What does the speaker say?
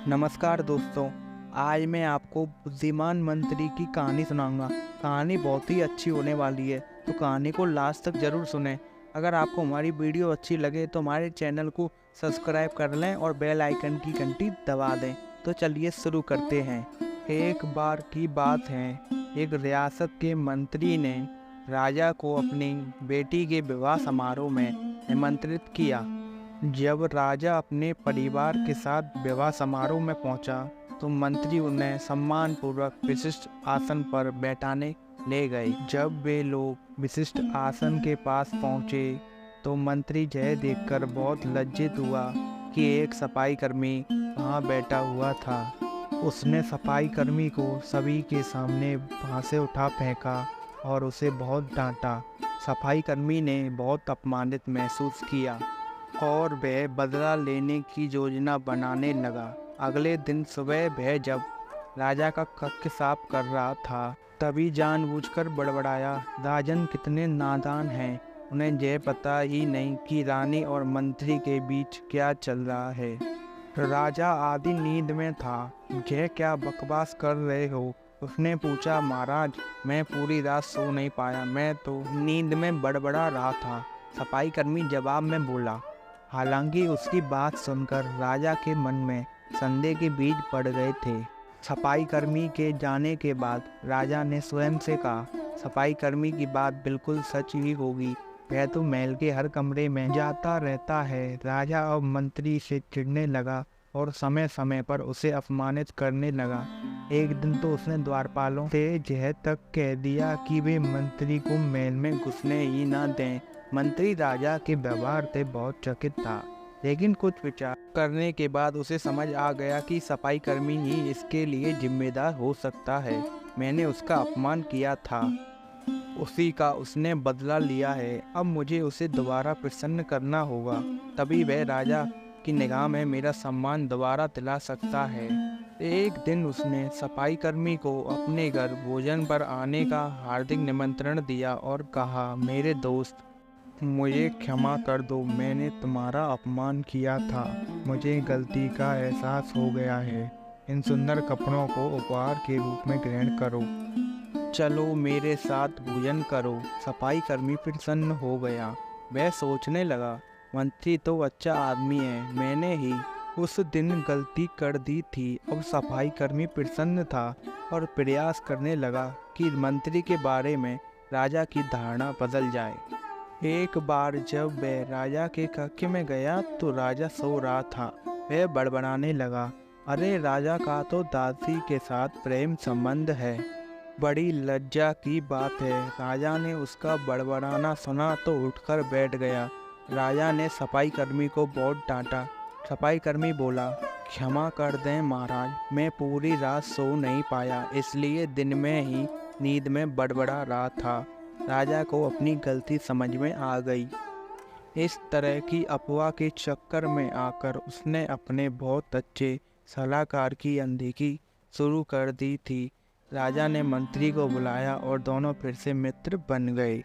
नमस्कार दोस्तों। आज मैं आपको बुद्धिमान मंत्री की कहानी सुनाऊंगा। कहानी बहुत ही अच्छी होने वाली है, तो कहानी को लास्ट तक ज़रूर सुनें। अगर आपको हमारी वीडियो अच्छी लगे तो हमारे चैनल को सब्सक्राइब कर लें और बेल आइकन की घंटी दबा दें। तो चलिए शुरू करते हैं। एक बार की बात है, एक रियासत के मंत्री ने राजा को अपनी बेटी के विवाह समारोह में निमंत्रित किया। जब राजा अपने परिवार के साथ विवाह समारोह में पहुंचा, तो मंत्री उन्हें सम्मानपूर्वक विशिष्ट आसन पर बैठाने ले गए। जब वे लोग विशिष्ट आसन के पास पहुंचे, तो मंत्री यह देखकर बहुत लज्जित हुआ कि एक सफाई कर्मी वहां बैठा हुआ था। उसने सफाई कर्मी को सभी के सामने वहां से उठा फेंका और उसे बहुत डांटा। सफाई कर्मी ने बहुत अपमानित महसूस किया और वह बदला लेने की योजना बनाने लगा। अगले दिन सुबह वह जब राजा का कक्ष साफ कर रहा था, तभी जानबूझकर बड़बड़ाया, राजन कितने नादान हैं, उन्हें यह पता ही नहीं कि रानी और मंत्री के बीच क्या चल रहा है। राजा आधी नींद में था। यह क्या बकवास कर रहे हो? उसने पूछा। महाराज, मैं पूरी रात सो नहीं पाया, मैं तो नींद में बड़बड़ा रहा था, सफाई कर्मी जवाब में बोला। हालांकि उसकी बात सुनकर राजा के मन में संदेह के बीज पड़ गए थे। सफाई कर्मी के जाने के बाद राजा ने स्वयं से कहा, सफाई कर्मी की बात बिल्कुल सच ही होगी, वह तो महल के हर कमरे में जाता रहता है। राजा और मंत्री से चिढ़ने लगा और समय समय पर उसे अपमानित करने लगा। एक दिन तो उसने द्वारपालों से यह तक कह दिया कि वे मंत्री को महल में घुसने ही ना दें। मंत्री राजा के व्यवहार से बहुत चकित था, लेकिन कुछ विचार करने के बाद उसे समझ आ गया कि सफाई कर्मी ही इसके लिए जिम्मेदार हो सकता है। मैंने उसका अपमान किया था, उसी का उसने बदला लिया है। अब मुझे उसे दोबारा प्रसन्न करना होगा, तभी वह राजा की निगाह में मेरा सम्मान दोबारा दिला सकता है। एक दिन उसने सफाई कर्मी को अपने घर भोजन पर आने का हार्दिक निमंत्रण दिया और कहा, मेरे दोस्त, मुझे क्षमा कर दो, मैंने तुम्हारा अपमान किया था, मुझे गलती का एहसास हो गया है। इन सुंदर कपड़ों को उपहार के रूप में ग्रहण करो, चलो मेरे साथ भोजन करो। सफाई कर्मी प्रसन्न हो गया। वह सोचने लगा, मंत्री तो अच्छा आदमी है, मैंने ही उस दिन गलती कर दी थी। अब सफाई कर्मी प्रसन्न था और प्रयास करने लगा कि मंत्री के बारे में राजा की धारणा बदल जाए। एक बार जब वह राजा के कक्ष में गया, तो राजा सो रहा था। वह बड़बड़ाने लगा, अरे राजा का तो दासी के साथ प्रेम संबंध है, बड़ी लज्जा की बात है। राजा ने उसका बड़बड़ाना सुना तो उठकर बैठ गया। राजा ने सफाई कर्मी को बहुत डांटा। सफाई कर्मी बोला, क्षमा कर दें महाराज, मैं पूरी रात सो नहीं पाया, इसलिए दिन में ही नींद में बड़बड़ा रहा था। राजा को अपनी गलती समझ में आ गई। इस तरह की अफवाह के चक्कर में आकर उसने अपने बहुत अच्छे सलाहकार की अनदेखी शुरू कर दी थी। राजा ने मंत्री को बुलाया और दोनों फिर से मित्र बन गए।